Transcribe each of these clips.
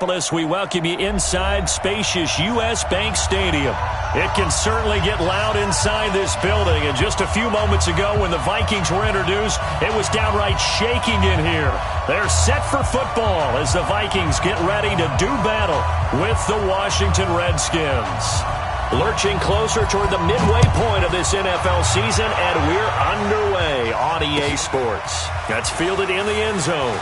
We welcome you inside spacious U.S. Bank Stadium. It can certainly get loud inside this building. And just a few moments ago when the Vikings were introduced, it was downright shaking in here. They're set for football as the Vikings get ready to do battle with the Washington Redskins. Lurching closer toward the midway point of this NFL season, and we're underway on EA Sports. That's fielded in the end zone.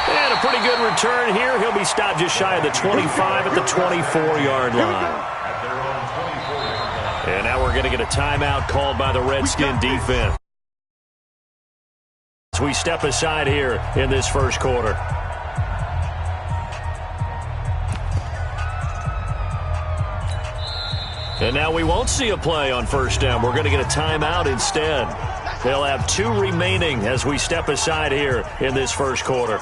And a pretty good return here. He'll be stopped just shy of the 25 at the 24-yard line. And now we're going to get a timeout called by the Redskin defense. As we step aside here in this first quarter. And now we won't see a play on first down. We're going to get a timeout instead. They'll have 2 remaining as we step aside here in this first quarter.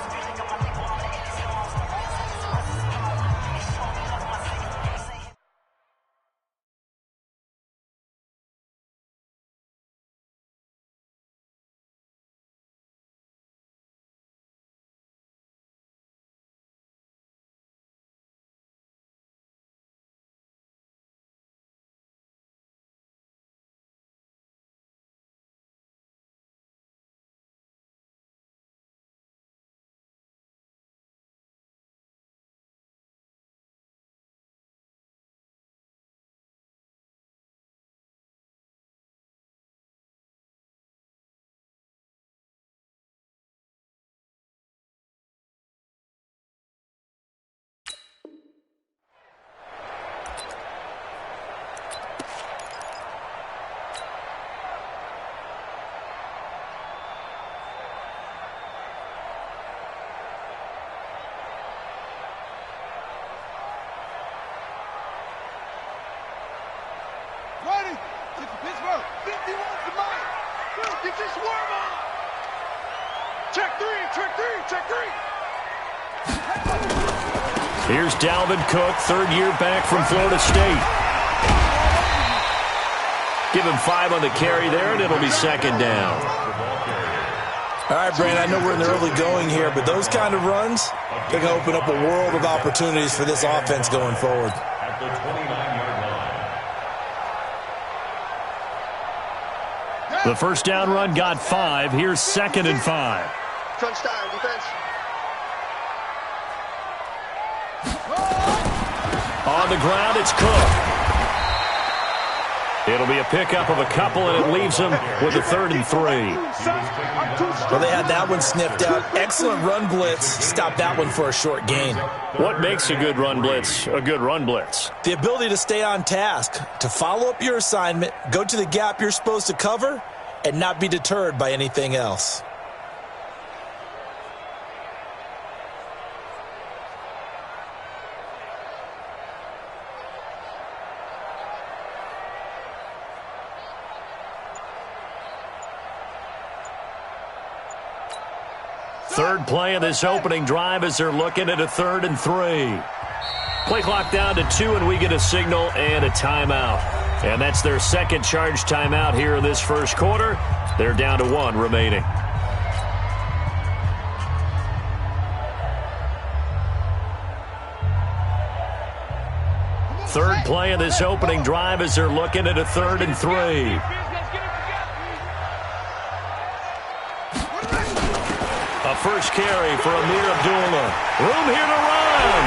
Here's Dalvin Cook, third year back from Florida State. Give him 5 on the carry there, and it'll be second down. All right, Brandon, I know we're in the early going here, but those kind of runs, they're going to open up a world of opportunities for this offense going forward. At the 29-yard line. The first down run got 5. Here's second and 5. Crunch time, defense. On the ground, it's Cook. It'll be a pickup of a couple, and it leaves them with a 3rd and 3. Well, they had that one sniffed out. Excellent run blitz. Stopped that one for a short gain. What makes a good run blitz a good run blitz? The ability to stay on task, to follow up your assignment, go to the gap you're supposed to cover, and not be deterred by anything else. Third play of this opening drive as they're looking at a 3rd and 3. Play clock down to 2, and we get a signal and a timeout. And that's their second charge timeout here in this first quarter. They're down to 1 remaining. Third play of this opening drive as they're looking at a 3rd and 3. A first carry for Amir Abdullah. Room here to run.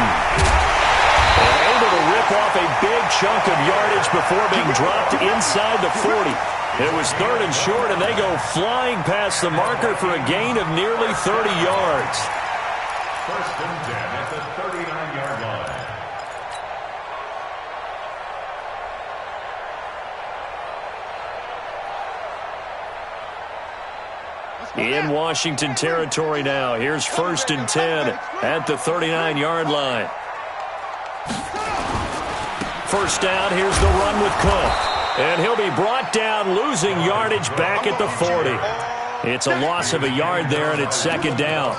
And able to rip off a big chunk of yardage before being dropped inside the 40. It was 3rd and short, and they go flying past the marker for a gain of nearly 30 yards. First and 10 at the 39-yard line. In Washington territory now. Here's 1st and 10 at the 39-yard line. First down, here's the run with Cook. And he'll be brought down, losing yardage back at the 40. It's a loss of a yard there, and it's second down.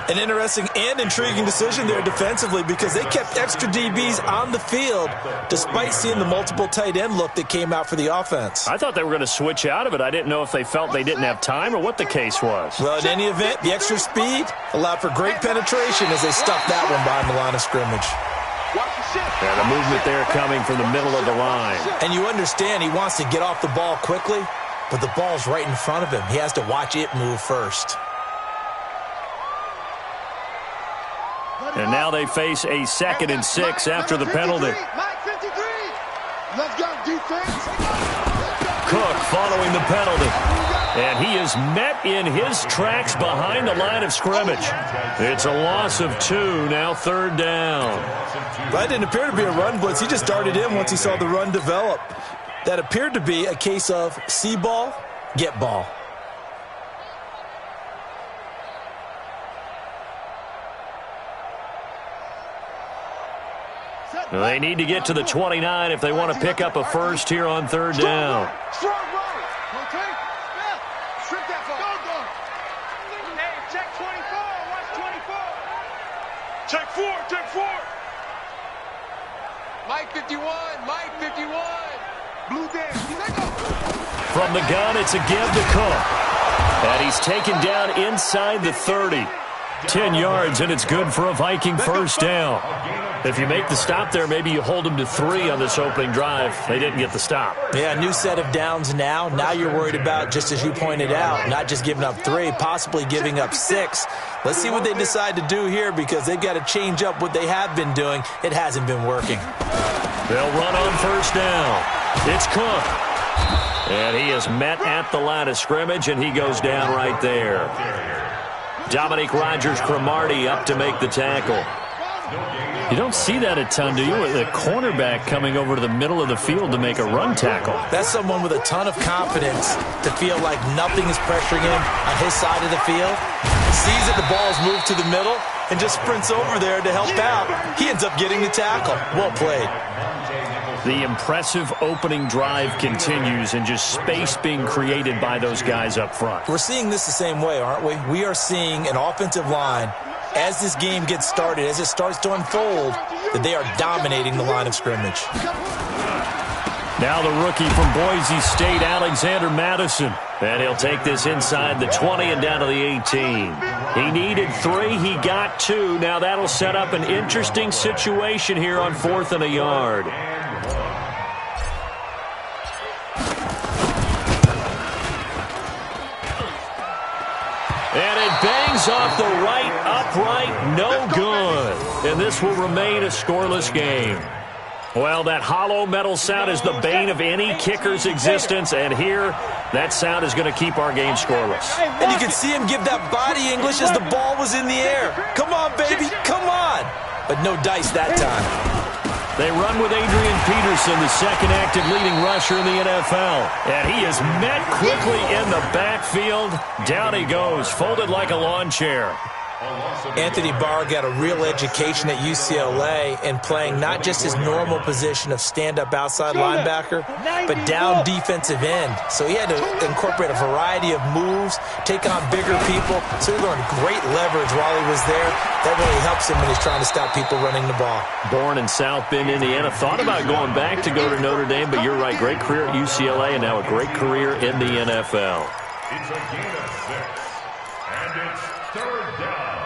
An interesting and intriguing decision there defensively because they kept extra DBs on the field despite seeing the multiple tight end look that came out for the offense. I thought they were going to switch out of it. I didn't know if they felt they didn't have time or what the case was. Well, in any event, the extra speed allowed for great penetration as they stuffed that one behind the line of scrimmage. And a movement there coming from the middle of the line. And you understand he wants to get off the ball quickly, but the ball's right in front of him. He has to watch it move first. And now they face a 2nd and 6 after the penalty. Cook following the penalty. And he is met in his tracks behind the line of scrimmage. It's a loss of 2, now 3rd down. That didn't appear to be a run blitz. He just darted in once he saw the run develop. That appeared to be a case of see ball, get ball. They need to get to the 29 if they want to pick up a first here on 3rd down. Check 4. Mike 51. Blue dance. From the gun, it's a give to Cook. And he's taken down inside the 30. 10 yards, and it's good for a Viking first down. If you make the stop there, maybe you hold them to 3 on this opening drive. They didn't get the stop. Yeah, new set of downs now. Now you're worried about, just as you pointed out, not just giving up 3, possibly giving up 6. Let's see what they decide to do here because they've got to change up what they have been doing. It hasn't been working. They'll run on first down. It's Cook. And he is met at the line of scrimmage, and he goes down right there. Dominique Rodgers-Cromartie up to make the tackle. You don't see that a ton, do you? With a cornerback coming over to the middle of the field to make a run tackle. That's someone with a ton of confidence to feel like nothing is pressuring him on his side of the field. Sees that the ball's moved to the middle and just sprints over there to help out. He ends up getting the tackle. Well played. The impressive opening drive continues and just space being created by those guys up front. We're seeing this the same way, aren't we? We are seeing an offensive line, as this game gets started, as it starts to unfold, that they are dominating the line of scrimmage. Now the rookie from Boise State, Alexander Madison. And he'll take this inside the 20 and down to the 18. He needed 3. He got 2. Now that'll set up an interesting situation here on 4th and a yard. And it bangs off the right upright, no good. And this will remain a scoreless game. Well, that hollow metal sound is the bane of any kicker's existence, and here, that sound is going to keep our game scoreless. And you can see him give that body English as the ball was in the air. Come on, baby, come on. But no dice that time. They run with Adrian Peterson, the second active leading rusher in the NFL. And he is met quickly in the backfield. Down he goes, folded like a lawn chair. Anthony Barr got a real education at UCLA in playing not just his normal position of stand-up outside linebacker, but down defensive end. So he had to incorporate a variety of moves, take on bigger people. So he learned great leverage while he was there. That really helps him when he's trying to stop people running the ball. Born in South Bend, Indiana. Thought about going back to go to Notre Dame, but you're right. Great career at UCLA and now a great career in the NFL. It's a gain of 6, and it's 3rd down.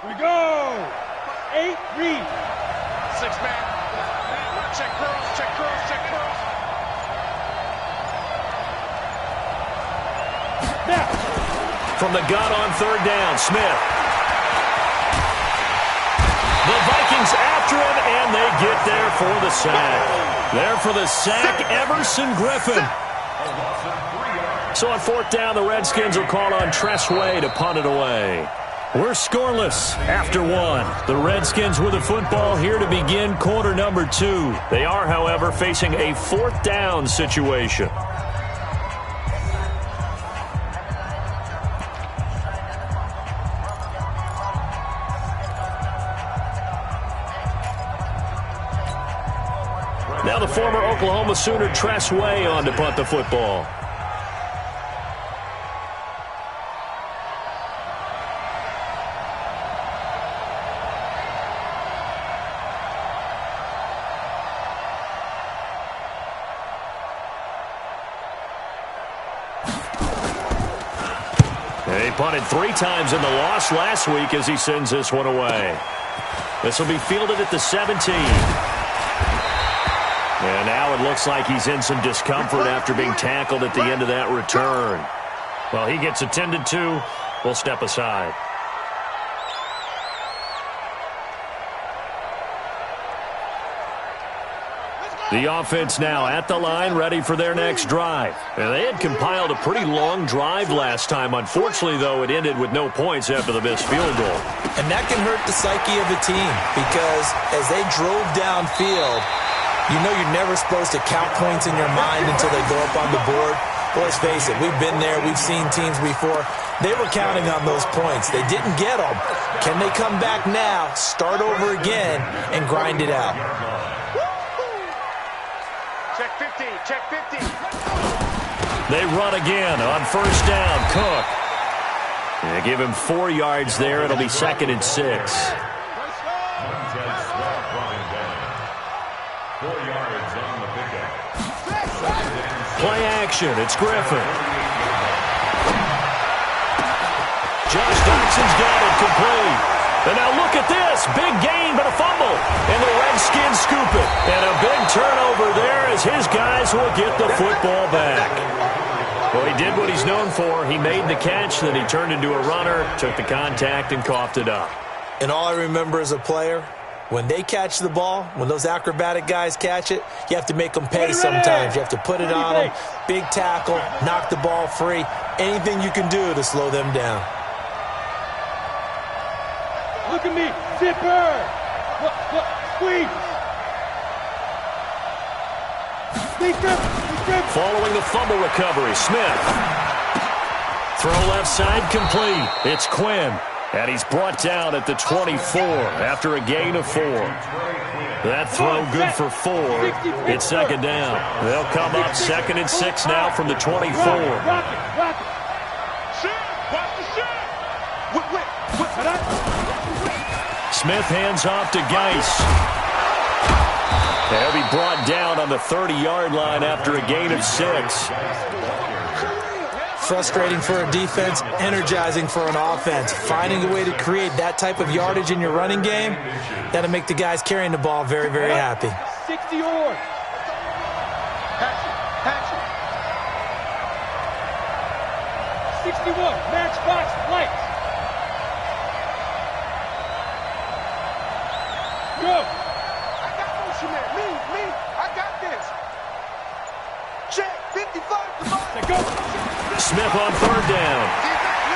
We go. 8 read. 6-man. Check curls, check curls, check curls. Now. From the gun on 3rd down, Smith. The Vikings after him, and they get there for the sack. There for the sack, Everson Griffin. So on 4th down, the Redskins will call on Tressway to punt it away. We're scoreless after 1. The Redskins with the football here to begin quarter number 2. They are, however, facing a 4th down situation. Now the former Oklahoma Sooner Tress Way on to punt the football. He punted 3 times in the loss last week as he sends this one away. This will be fielded at the 17. And now it looks like he's in some discomfort after being tackled at the end of that return. Well, he gets attended to. We'll step aside. The offense now at the line, ready for their next drive. And they had compiled a pretty long drive last time. Unfortunately, though, it ended with no points after the missed field goal. And that can hurt the psyche of a team because as they drove downfield, you know you're never supposed to count points in your mind until they go up on the board. But let's face it, we've been there. We've seen teams before. They were counting on those points. They didn't get them. Can they come back now, start over again, and grind it out? Check 50, check 50. They run again on first down. Cook. They give him 4 yards there. It'll be 2nd and 6. 4 yards on the pickup. Play action. It's Griffin. Josh Doxson's got it complete. And now look at this. Big gain, but a fumble. And the Redskins scoop it. And a big turnover there as his guys will get the football back. Well, he did what he's known for. He made the catch, then he turned into a runner, took the contact, and coughed it up. And all I remember as a player, when they catch the ball, when those acrobatic guys catch it, you have to make them pay sometimes. You have to put it on them. Big tackle, knock the ball free. Anything you can do to slow them down. Look at me, zipper. Look, squeeze. Following the fumble recovery, Smith. Throw left side complete. It's Quinn. And he's brought down at the 24 after a gain of 4. That throw good for 4. It's 2nd down. They'll come up 2nd and 6 now from the 24. Rock it. Watch the shot. Smith hands off to Geis. They'll be brought down on the 30-yard line after a gain of 6. Frustrating for a defense, energizing for an offense. Finding a way to create that type of yardage in your running game, that'll make the guys carrying the ball very, very happy. 60 or. Patch it. 61, matchbox, lights. Go. I got motion man. Me. I got this. Check. 55. Go. Smith on 3rd down.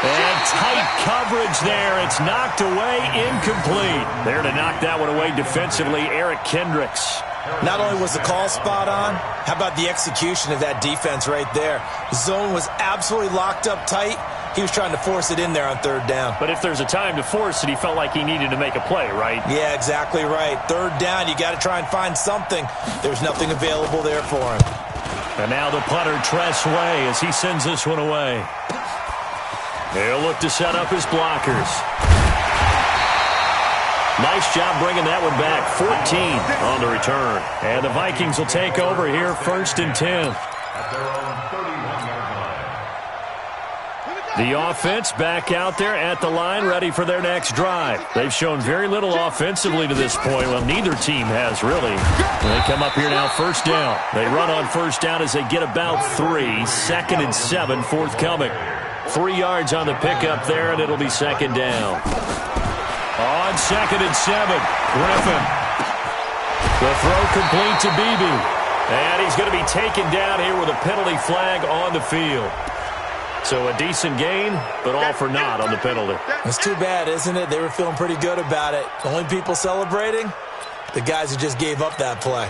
And tight coverage there. It's knocked away, incomplete. There to knock that one away defensively, Eric Kendricks. Not only was the call spot on, how about the execution of that defense right there? The zone was absolutely locked up tight. He was trying to force it in there on 3rd down. But if there's a time to force it, he felt like he needed to make a play, right? Yeah, exactly right. 3rd down, you got to try and find something. There's nothing available there for him. And now the punter, Tress Way, as he sends this one away. He'll look to set up his blockers. Nice job bringing that one back. 14 on the return. And the Vikings will take over here, 1st and 10. The offense back out there at the line, ready for their next drive. They've shown very little offensively to this point. Well, neither team has, really. They come up here now, 1st down. They run on 1st down as they get about 3. 2nd and 7, forthcoming. 3 yards on the pickup there, and it'll be 2nd down. On 2nd and 7, Griffin. The throw complete to Beebe. And he's going to be taken down here with a penalty flag on the field. So a decent gain, but all for naught on the penalty. It's too bad, isn't it? They were feeling pretty good about it. The only people celebrating, the guys who just gave up that play.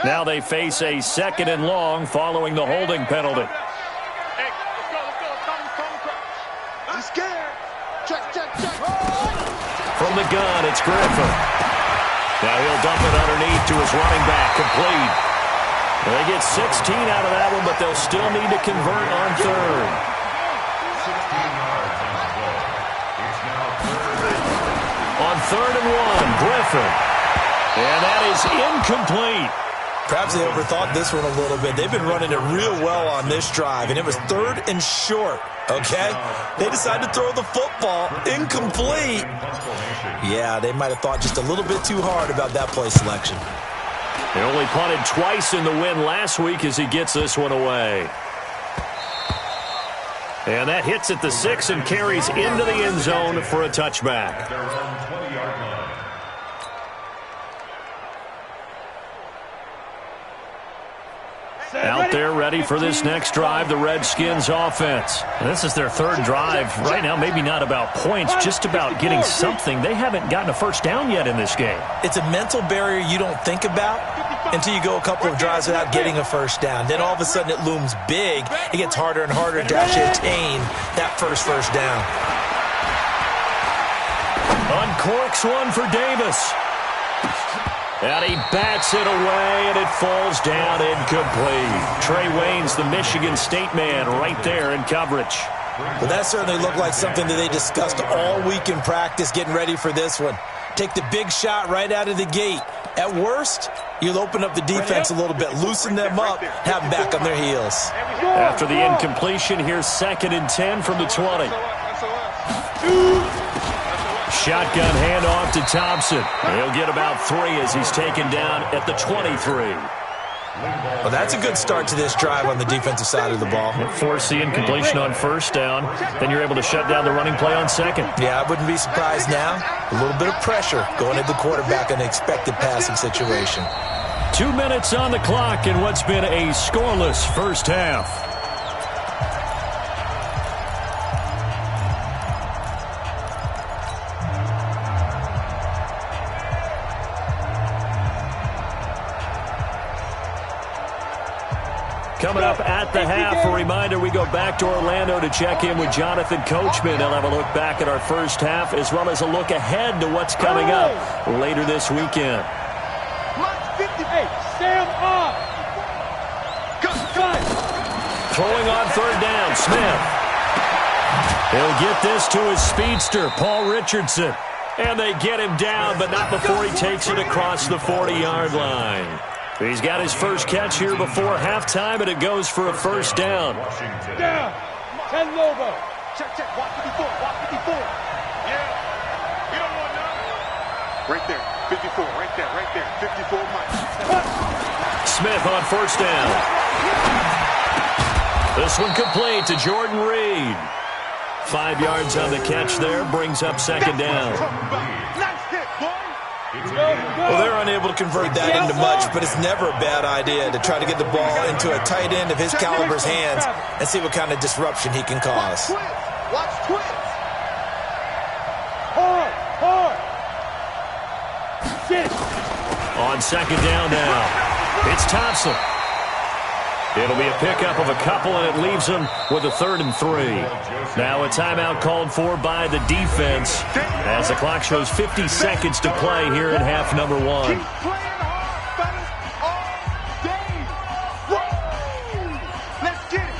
Now they face a 2nd and long following the holding penalty. Hey, let's go. I'm scared. From the gun, it's Griffin. Now he'll dump it underneath to his running back, complete. They get 16 out of that one, but they'll still need to convert on third. 16 yards on the play. It's now third. On 3rd and 1, Griffin. And that is incomplete. Perhaps they overthought this one a little bit. They've been running it real well on this drive, and it was 3rd and short, okay? They decided to throw the football incomplete. Yeah, they might have thought just a little bit too hard about that play selection. They only punted twice in the win last week as he gets this one away. And that hits at the 6 and carries into the end zone for a touchback. Their own 20-yard line. Out there ready for this next drive, the Redskins offense. And this is their 3rd drive. Right now, maybe not about points, just about getting something. They haven't gotten a first down yet in this game. It's a mental barrier you don't think about until you go a couple of drives without getting a first down. Then all of a sudden it looms big. It gets harder and harder to actually attain that first down. Uncorks one for Davis. And he bats it away, and it falls down incomplete. Trey Wayne's the Michigan State man right there in coverage. Well, that certainly looked like something that they discussed all week in practice getting ready for this one. Take the big shot right out of the gate. At worst, you'll open up the defense a little bit, loosen them up, have them back on their heels. After the incompletion, here's 2nd and 10 from the 20. Shotgun handoff to Thompson. He'll get about 3 as he's taken down at the 23. Well, that's a good start to this drive on the defensive side of the ball. Force the incompletion on 1st down. Then you're able to shut down the running play on 2nd. Yeah, I wouldn't be surprised now. A little bit of pressure going at the quarterback in an expected passing situation. 2 minutes on the clock in what's been a scoreless first half. Coming up at the half, a reminder, we go back to Orlando to check in with Jonathan Coachman. He'll have a look back at our first half as well as a look ahead to what's coming up later this weekend. Sam up. Throwing on 3rd down, Smith. He'll get this to his speedster, Paul Richardson. And they get him down, but not before he takes it across the 40-yard line. He's got his first catch here before halftime, and it goes for a first down. Down. 10 Lobo. Check. Walk 54. Yeah. You don't want none. Right there. 54. Right there. 54 Mike. Smith on 1st down. This one complete to Jordan Reed. 5 yards on the catch there, brings up 2nd down. Nice hit, boy. Well, they're unable to convert that into much, but it's never a bad idea to try to get the ball into a tight end of his caliber's hands and see what kind of disruption he can cause. Watch twist. Hard. Sit. On 2nd down now, it's Thompson. It'll be a pickup of a couple, and it leaves them with a 3rd and 3. Now a timeout called for by the defense as the clock shows 50 seconds to play here in half number 1. Keep playing hard, fellas, all day. Woo! Let's get it.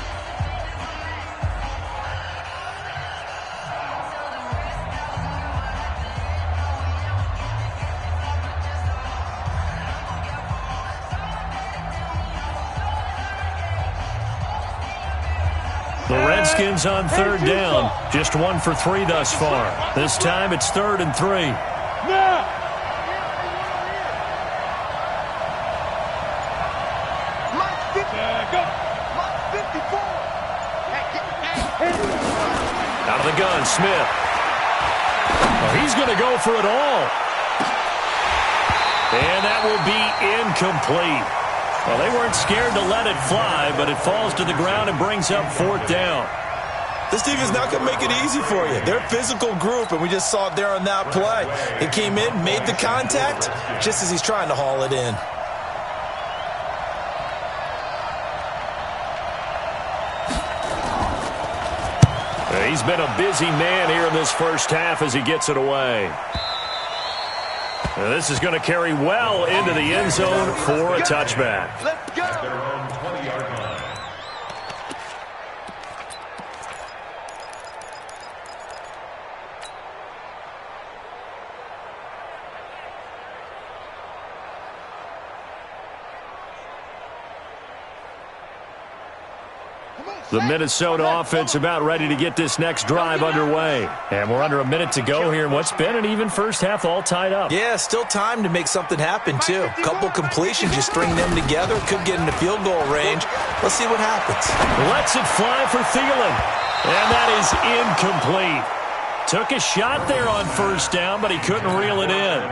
The Redskins on 3rd down. Just 1 for 3 thus far. This time it's 3rd and 3. Now. Mike 54. Out of the gun, Smith. Well, he's going to go for it all. And that will be incomplete. Well, they weren't scared to let it fly, but it falls to the ground and brings up 4th down. This team is not going to make it easy for you. They're a physical group, and we just saw it there on that play. It came in, made the contact, just as he's trying to haul it in. He's been a busy man here in this first half as he gets it away. Now this is going to carry well into the end zone for a touchback. Let's go. At their own 20-yard line. The Minnesota offense about ready to get this next drive underway. And we're under a minute to go here in what's been an even first half, all tied up. Yeah, still time to make something happen, too. A couple completions, just string them together. Could get into field goal range. Let's see what happens. Lets it fly for Thielen. And that is incomplete. Took a shot there on first down, but he couldn't reel it in.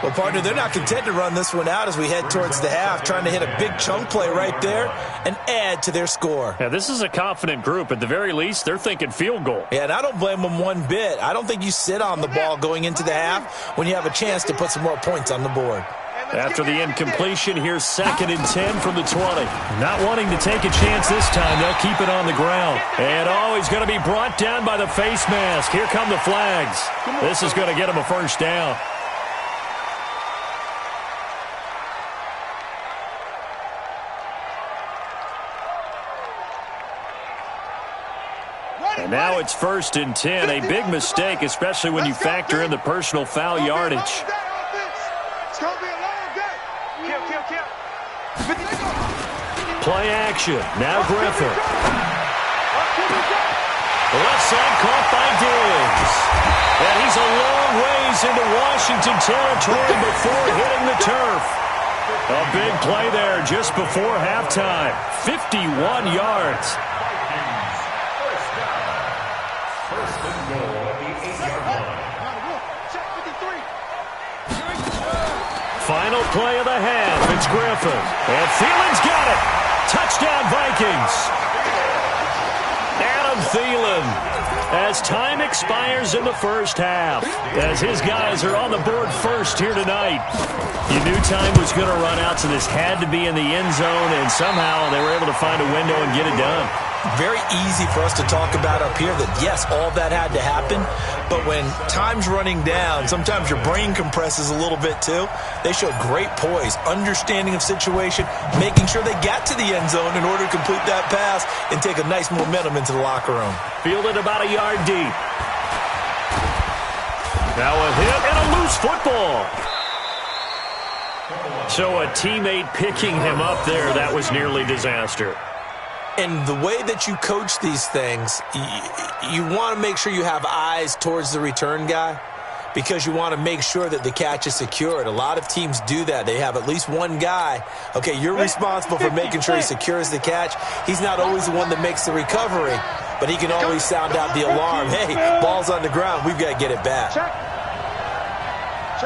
Well, partner, they're not content to run this one out as we head towards the half, trying to hit a big chunk play right there and add to their score. Yeah, this is a confident group. At the very least, they're thinking field goal. Yeah, and I don't blame them one bit. I don't think you sit on the ball going into the half when you have a chance to put some more points on the board. After the incompletion, here's 2nd and 10 from the 20. Not wanting to take a chance this time, they'll keep it on the ground. And he's going to be brought down by the face mask. Here come the flags. This is going to get him a first down. And now it's 1st and 10. A big mistake, especially when you factor in the personal foul yardage. It's going to be a long day. Kill. Play action. Now Griffin. Left side caught by Diggs. And he's a long ways into Washington territory before hitting the turf. A big play there just before halftime. 51 yards. Final play of the half. It's Griffin. And Thielen's got it. Touchdown, Vikings. Adam Thielen. As time expires in the first half. As his guys are on the board first here tonight. You knew time was going to run out, so this had to be in the end zone. And somehow they were able to find a window and get it done. Very easy for us to talk about up here that, yes, all that had to happen. But when time's running down, sometimes your brain compresses a little bit too. They showed great poise, understanding of situation, making sure they got to the end zone in order to complete that pass and take a nice momentum into the locker room. Fielded about a yard deep. Now a hit and a loose football. So a teammate picking him up there, that was nearly disaster. And the way that you coach these things, you want to make sure you have eyes towards the return guy because you want to make sure that the catch is secured. A lot of teams do that. They have at least one guy. Okay, you're responsible for making sure he secures the catch. He's not always the one that makes the recovery, but he can always sound out the alarm. Hey, ball's on the ground. We've got to get it back. Check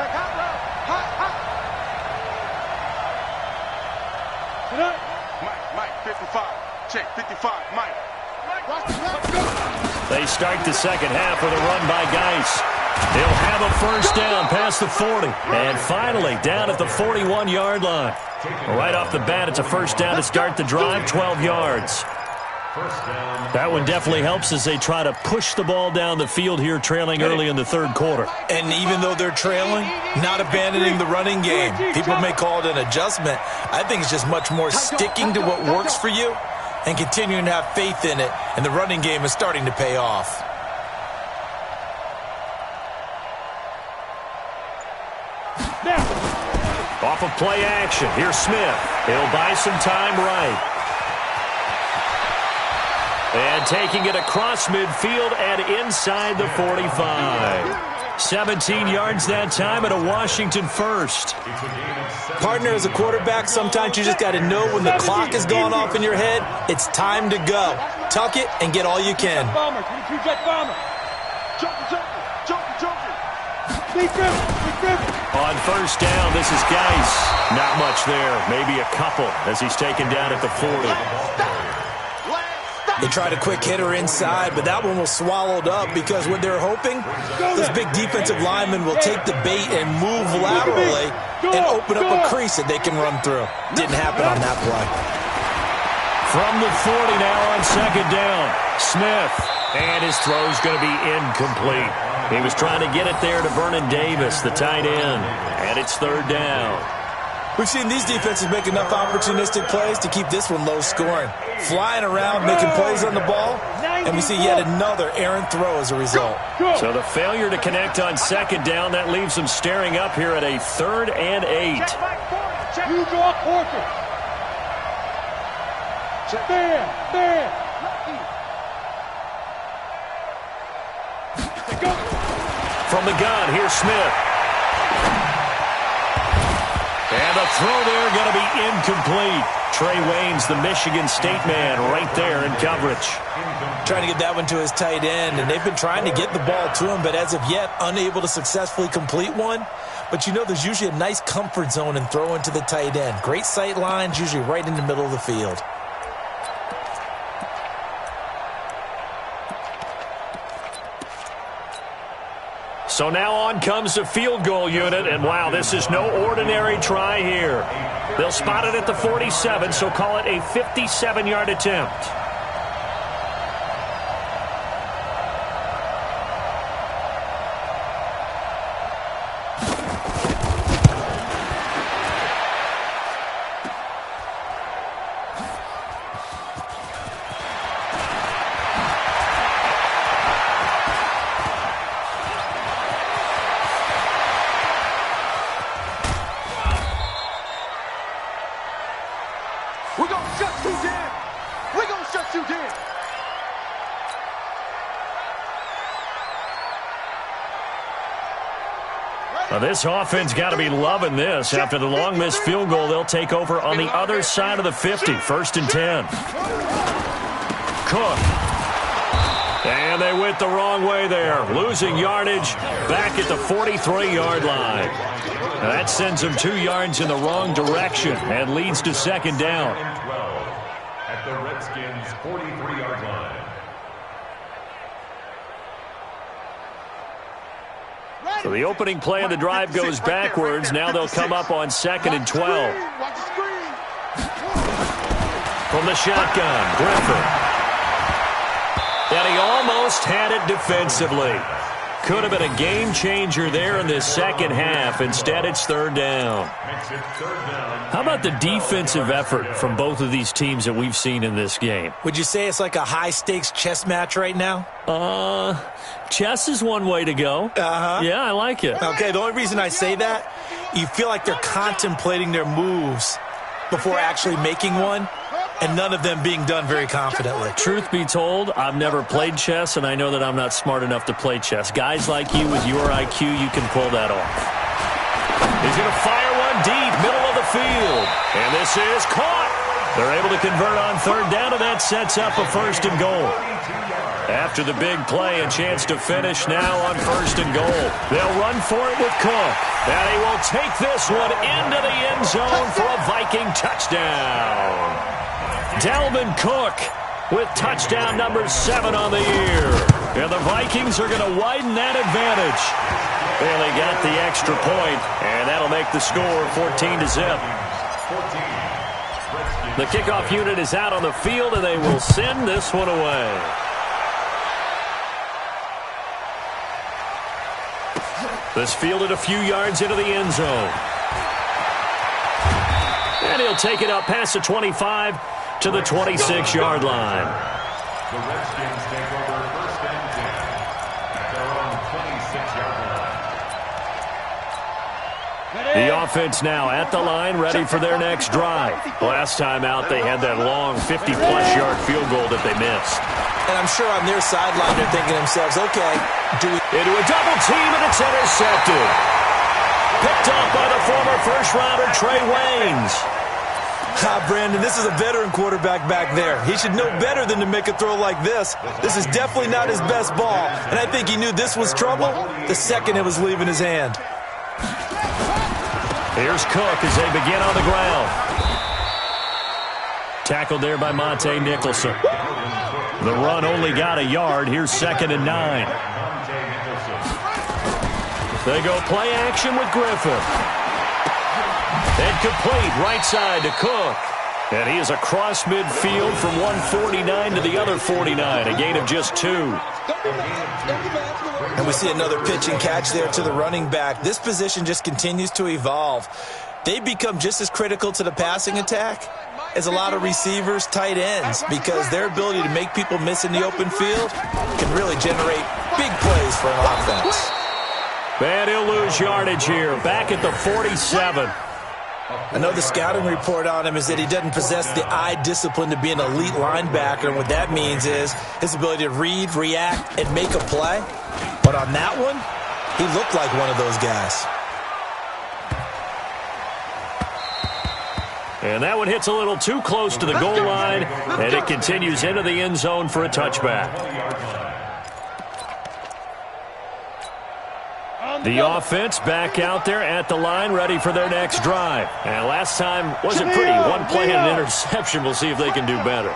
hot route. Hot. Mike, 55. Check, 55, Mike. They start the second half with a run by Geis. He'll have a first down past the 40. And finally, down at the 41-yard line. Right off the bat, it's a first down to start the drive, 12 yards. That one definitely helps as they try to push the ball down the field here, trailing early in the third quarter. And even though they're trailing, not abandoning the running game. People may call it an adjustment. I think it's just much more sticking to what works for you and continuing to have faith in it, and the running game is starting to pay off. Off of play action, here's Smith. He'll buy some time right. And taking it across midfield and inside the 45. 17 yards that time at a Washington first. Partner, as a quarterback, sometimes you just got to know when the clock has gone off in your head, it's time to go. Tuck it and get all you can. On first down, this is Geis. Not much there, maybe a couple as he's taken down at the 40. They tried a quick hitter inside, but that one was swallowed up because what they're hoping, this big defensive lineman will take the bait and move laterally and open up a crease that they can run through. Didn't happen on that play. From the 40 now on second down. Smith And his throw's going to be incomplete. He was trying to get it there to Vernon Davis, the tight end. And it's third down. We've seen these defenses make enough opportunistic plays to keep this one low scoring. Flying around, making plays on the ball, and we see yet another errant throw as a result. So the failure to connect on second down, that leaves them staring up here at a 3rd and 8. You draw quarter. Man. From the gun, here's Smith. And the throw there going to be incomplete. Trey Waynes, the Michigan State man, right there in coverage. Trying to get that one to his tight end, and they've been trying to get the ball to him, but as of yet, unable to successfully complete one. But you know there's usually a nice comfort zone in throwing to the tight end. Great sight lines, usually right in the middle of the field. So now on comes the field goal unit, and wow, this is no ordinary try here. They'll spot it at the 47, so call it a 57-yard attempt. We're going to shut you down. We're going to shut you down. Now this offense got to be loving this. After the long missed field goal, they'll take over on the other side of the 50. 1st and 10. Cook. And they went the wrong way there. Losing yardage back at the 43-yard line. Now that sends them 2 yards in the wrong direction and leads to second down. At the Redskins' 43-yard line. So the opening play of the drive goes backwards. Now they'll come up on 2nd and 12. From the shotgun, Griffin. And he almost had it defensively. Could have been a game changer there in this second half. Instead, it's 3rd down. How about the defensive effort from both of these teams that we've seen in this game? Would you say it's like a high-stakes chess match right now? Chess is one way to go. Yeah, I like it. Okay, the only reason I say that, you feel like they're contemplating their moves before actually making one, and none of them being done very confidently. Truth be told, I've never played chess, and I know that I'm not smart enough to play chess. Guys like you with your IQ, you can pull that off. He's going to fire one deep, middle of the field. And this is caught. They're able to convert on 3rd down, and that sets up a 1st and goal. After the big play, a chance to finish now on 1st and goal. They'll run for it with Cook. And he will take this one into the end zone for a Viking touchdown. Dalvin Cook with touchdown number 7 on the year. And the Vikings are going to widen that advantage. Bailey got the extra point, and that'll make the score 14-0. The kickoff unit is out on the field, and they will send this one away. This fielded a few yards into the end zone. And he'll take it up past the 25 to the 26-yard line. The Redskins take over 1st and 10 at their own 26-yard line. The offense now at the line, ready for their next drive. Last time out, they had that long 50-plus yard field goal that they missed. And I'm sure on their sideline they're thinking to themselves, okay, do we... Into a double team, and it's intercepted. Picked off by the former first-rounder Trey Waynes. Brandon, this is a veteran quarterback back there. He should know better than to make a throw like this. This is definitely not his best ball, and I think he knew this was trouble the second it was leaving his hand. Here's Cook as they begin on the ground. Tackled there by Monte Nicholson. The run only got a yard. Here's 2nd and 9. They go play action with Griffin. And complete right side to Cook. And he is across midfield from 149 to the other 49, a gain of just 2. And we see another pitch and catch there to the running back. This position just continues to evolve. They become just as critical to the passing attack as a lot of receivers, tight ends, because their ability to make people miss in the open field can really generate big plays for an offense. And he'll lose yardage here, back at the 47. I know the scouting report on him is that he doesn't possess the eye discipline to be an elite linebacker, and what that means is his ability to read, react, and make a play. But on that one, he looked like one of those guys. And that one hits a little too close to the goal line, and it continues into the end zone for a touchback. The offense back out there at the line, ready for their next drive. And last time wasn't pretty. One play and an interception. We'll see if they can do better.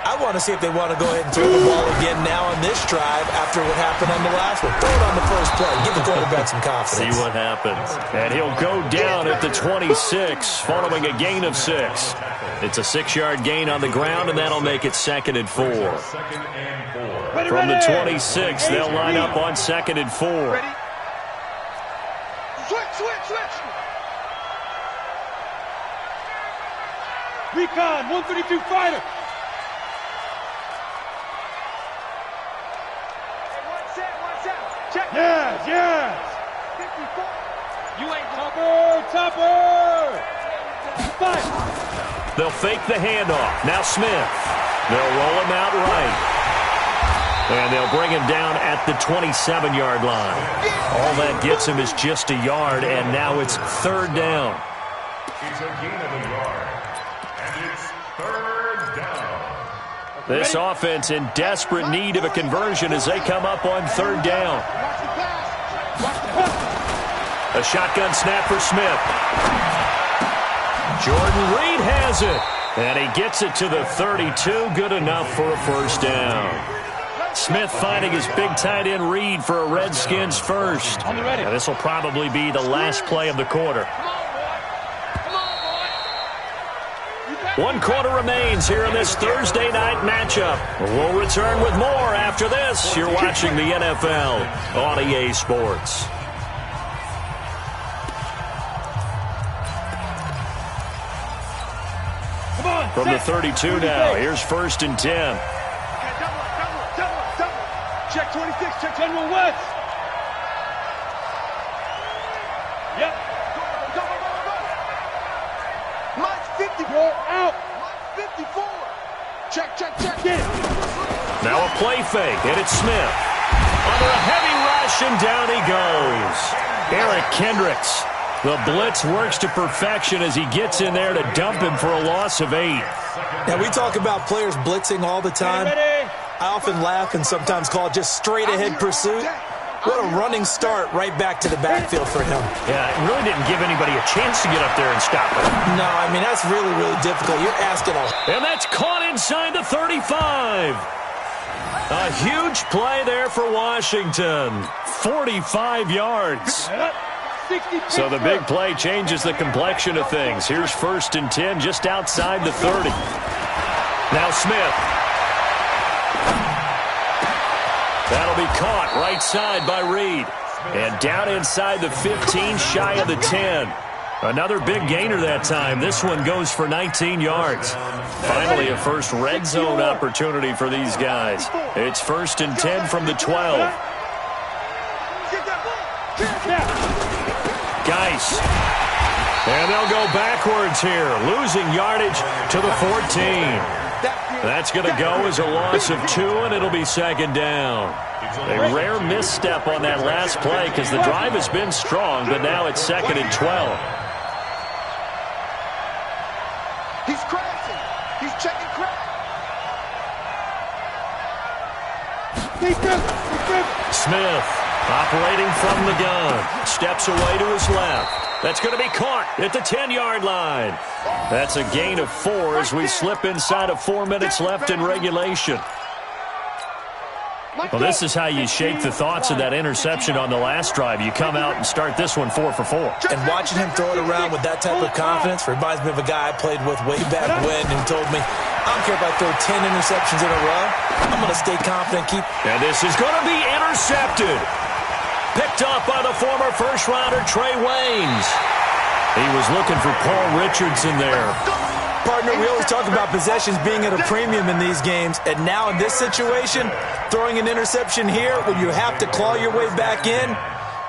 I want to see if they want to go ahead and throw the ball again now on this drive after what happened on the last one. Throw it on the first play. Give the quarterback some confidence. See what happens. And he'll go down at the 26, following a gain of 6. It's a 6-yard gain on the ground, and that'll make it 2nd and 4. From the 26, they'll line up on 2nd and 4. Switch. Recon, 132 fighter. Check. Yes. 54. You ain't topper. Fight. They'll fake the handoff. Now Smith. They'll roll him out right. And they'll bring him down at the 27-yard line. All that gets him is just a yard, and now it's 3rd down. It's a gain of a yard, and it's 3rd down. This offense in desperate need of a conversion as they come up on 3rd down. A shotgun snap for Smith. Jordan Reed has it, and he gets it to the 32. Good enough for a 1st down. Smith finding his big tight end Reed for a Redskins first. And this will probably be the last play of the quarter. 1 quarter remains here in this Thursday night matchup. We'll return with more after this. You're watching the NFL on EA Sports. From the 32 now, here's 1st and 10. Check 26, check General West. Yep. Go. Mike's 54 out. Mike's 54. Check. Get it. Now a play fake, and it's Smith. Under a heavy rush, and down he goes. Eric Kendricks. The blitz works to perfection as he gets in there to dump him for a loss of 8. Now, we talk about players blitzing all the time. I often laugh and sometimes call it just straight-ahead pursuit. What a running start right back to the backfield for him. Yeah, it really didn't give anybody a chance to get up there and stop him. No, I mean, that's really, really difficult. You're asking a... And that's caught inside the 35. A huge play there for Washington. 45 yards. So the big play changes the complexion of things. Here's 1st and 10 just outside the 30. Now Smith. That'll be caught right side by Reed. And down inside the 15, shy of the 10. Another big gainer that time. This one goes for 19 yards. Finally, a first red zone opportunity for these guys. It's 1st and 10 from the 12. Geis. And they'll go backwards here, losing yardage to the 14. That's going to go as a loss of 2, and it'll be 2nd down. A rare misstep on that last play because the drive has been strong, but now it's 2nd and 12. He's crashing. He's checking crack. Smith operating from the gun. Steps away to his left. That's going to be caught at the 10-yard line. That's a gain of 4 as we slip inside of 4 minutes left in regulation. Well, this is how you shake the thoughts of that interception on the last drive. You come out and start this one 4 for 4. And watching him throw it around with that type of confidence reminds me of a guy I played with way back when who told me, I don't care if I throw 10 interceptions in a row. I'm going to stay confident. And this is going to be intercepted. Picked up by the former first-rounder Trey Waynes. He was looking for Paul Richardson there. Partner, we always talk about possessions being at a premium in these games, and now in this situation, throwing an interception here when you have to claw your way back in,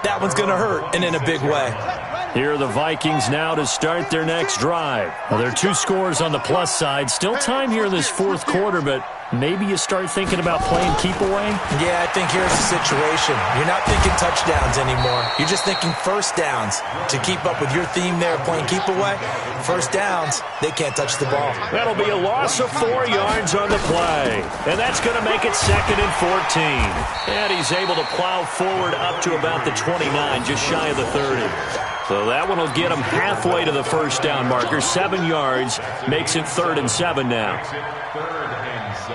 that one's going to hurt, and in a big way. Here are the Vikings now to start their next drive. Well, there are 2 scores on the plus side. Still time here in this fourth quarter, but maybe you start thinking about playing keep away? Yeah, I think here's the situation. You're not thinking touchdowns anymore. You're just thinking first downs. To keep up with your theme there, playing keep away, first downs, they can't touch the ball. That'll be a loss of 4 yards on the play. And that's going to make it 2nd and 14. And he's able to plow forward up to about the 29, just shy of the 30. So that one will get him halfway to the first down marker. 7 yards makes it 3rd and 7 now. 3rd and 7.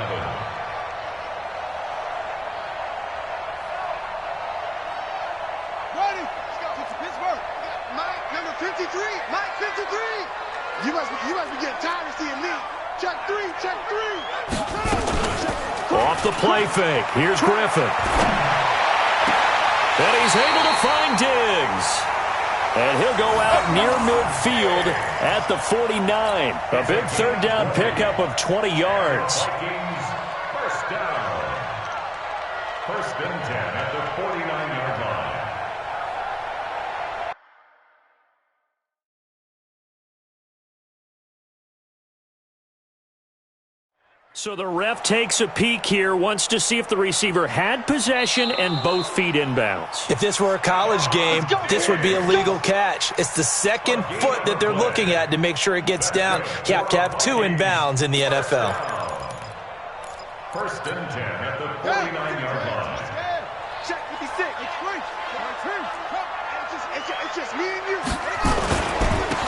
Ready? Let's go. Get to Pittsburgh. Mike, number 53. Mike, 53. You must be getting tired of seeing me. Check 3. Check 3. Off the play fake. Here's Griffin. And he's able to find Diggs. And he'll go out near midfield at the 49. A big 3rd down pickup of 20 yards. Vikings, first down. 1st and 10 at the 49-yard line. So the ref takes a peek here, wants to see if the receiver had possession and both feet inbounds. If this were a college game, this would be a legal catch. It's the 2nd foot that they're looking at to make sure it gets down. You have to have 2 inbounds in the NFL. 1st and 10 at the 49-yard line. Check 56. It's great. It's just me and you.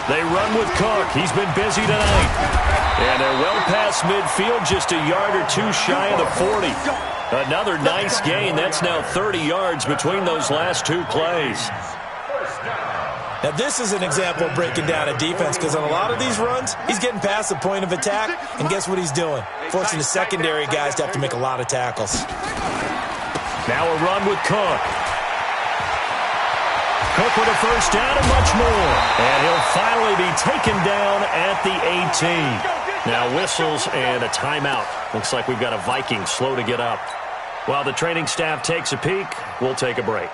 They run with Cook. He's been busy tonight. And they're well past midfield, just a yard or 2 shy of the 40. Another nice gain. That's now 30 yards between those last 2 plays. Now, this is an example of breaking down a defense, because on a lot of these runs, he's getting past the point of attack, and guess what he's doing? Forcing the secondary guys to have to make a lot of tackles. Now a run with Cook. Cook with a first down and much more. And he'll finally be taken down at the 18. Now whistles and a timeout. Looks like we've got a Viking slow to get up. While the training staff takes a peek, we'll take a break.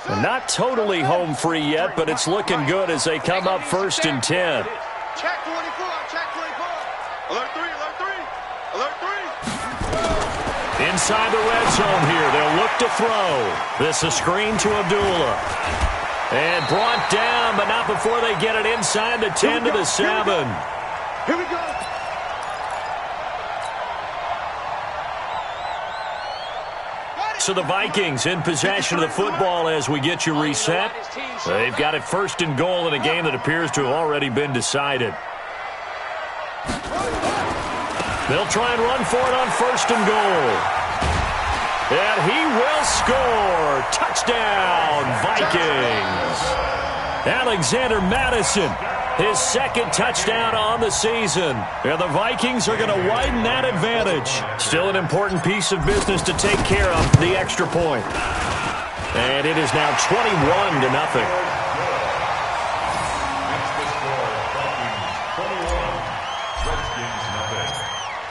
Not totally home free yet, but it's looking good as they come up 1st and 10. Check 24. Check 24. Alert 3. Alert 3. Alert 3. Inside the red zone here, they'll look to throw. This is screen to Abdullah. And brought down, but not before they get it inside the 10 to the 7. Here we go. So the Vikings in possession of the football as we get you reset. They've got it 1st and goal in a game that appears to have already been decided. They'll try and run for it on 1st and goal. And he will score. Touchdown, Vikings. Alexander Madison, his 2nd touchdown on the season. And the Vikings are going to widen that advantage. Still an important piece of business to take care of, the extra point. And it is now 21-0.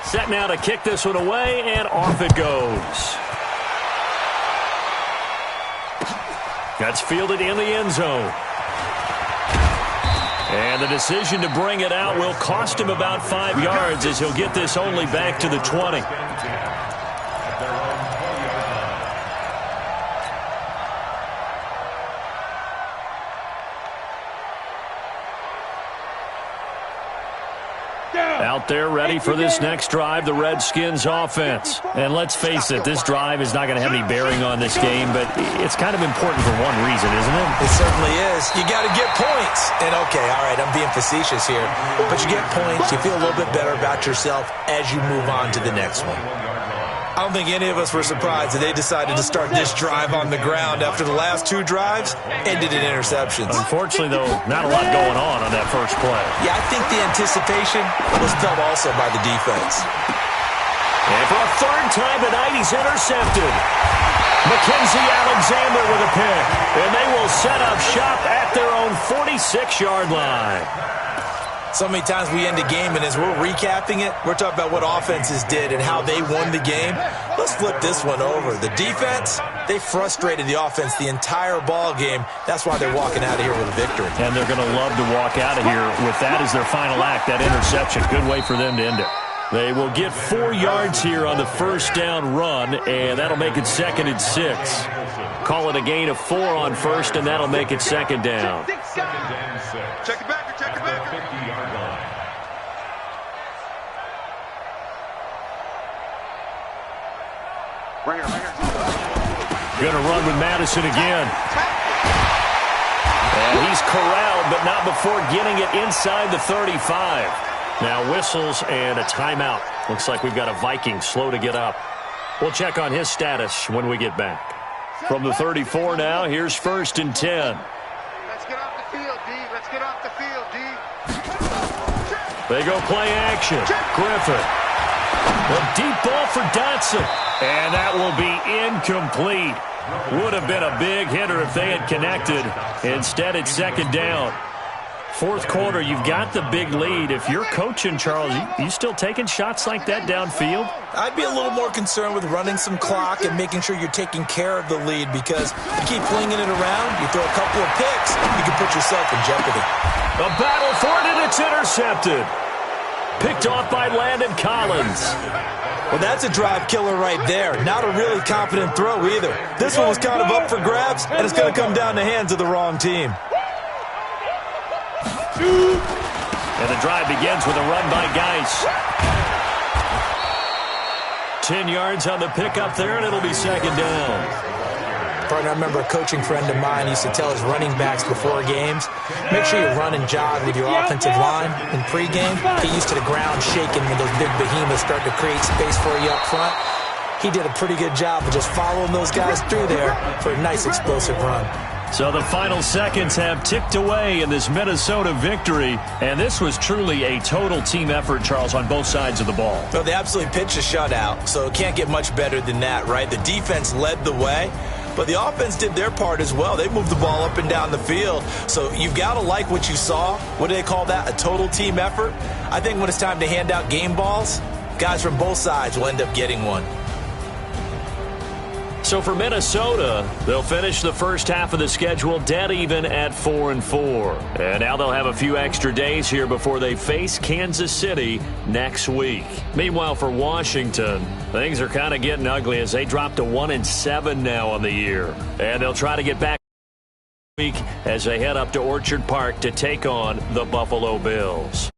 Set now to kick this one away, and off it goes. That's fielded in the end zone. And the decision to bring it out will cost him about 5 yards as he'll get this only back to the 20. Out there ready for this next drive, the Redskins offense. And let's face it, this drive is not going to have any bearing on this game, but it's kind of important for one reason, isn't it? It certainly is. You got to get points. And okay, all right, I'm being facetious here, but you get points, you feel a little bit better about yourself as you move on to the next one. I don't think any of us were surprised that they decided to start this drive on the ground after the last 2 drives ended in interceptions. Unfortunately, though, not a lot going on that first play. Yeah, I think the anticipation was felt also by the defense. And for a third time tonight, he's intercepted. Mackenzie Alexander with a pick. And they will set up shop at their own 46-yard line. So many times we end a game, and as we're recapping it, we're talking about what offenses did and how they won the game. Let's flip this one over. The defense, they frustrated the offense the entire ball game. That's why they're walking out of here with a victory. And they're going to love to walk out of here with that as their final act, that interception. Good way for them to end it. They will get 4 yards here on the first down run, and that'll make it 2nd and 6. Call it a gain of 4 on first, and that'll make it 2nd down. Check it back, check it back. 50-yard line. Right here. Going to run with Madison again. And he's corralled, but not before getting it inside the 35. Now whistles and a timeout. Looks like we've got a Viking slow to get up. We'll check on his status when we get back. From the 34 now, here's 1st and 10. Let's get off the field, D. Let's get off the field, D. They go play action. Griffin. A deep ball for Dotson. And that will be incomplete. Would have been a big hitter if they had connected. Instead, it's 2nd down. 4th quarter, you've got the big lead. If you're coaching, Charles, you still taking shots like that downfield? I'd be a little more concerned with running some clock and making sure you're taking care of the lead, because you keep flinging it around, you throw a couple of picks, you can put yourself in jeopardy. A battle for it, and it's intercepted. Picked off by Landon Collins. Well, that's a drive killer right there. Not a really confident throw either. This one was kind of up for grabs, and it's going to come down the hands of the wrong team. And the drive begins with a run by Geis. 10 yards on the pickup there, and it'll be 2nd down. Partner, I remember a coaching friend of mine used to tell his running backs before games, make sure you run and jog with your offensive line in pregame. Get used to the ground shaking when those big behemoths start to create space for you up front. He did a pretty good job of just following those guys through there for a nice explosive run. So the final seconds have ticked away in this Minnesota victory, and this was truly a total team effort, Charles, on both sides of the ball. Well, they absolutely pitched a shutout, so it can't get much better than that, right? The defense led the way, but the offense did their part as well. They moved the ball up and down the field, so you've got to like what you saw. What do they call that? A total team effort? I think when it's time to hand out game balls, guys from both sides will end up getting one. So for Minnesota, they'll finish the first half of the schedule dead even at 4-4. And now they'll have a few extra days here before they face Kansas City next week. Meanwhile, for Washington, things are kind of getting ugly as they drop to 1-7 now on the year. And they'll try to get back week as they head up to Orchard Park to take on the Buffalo Bills.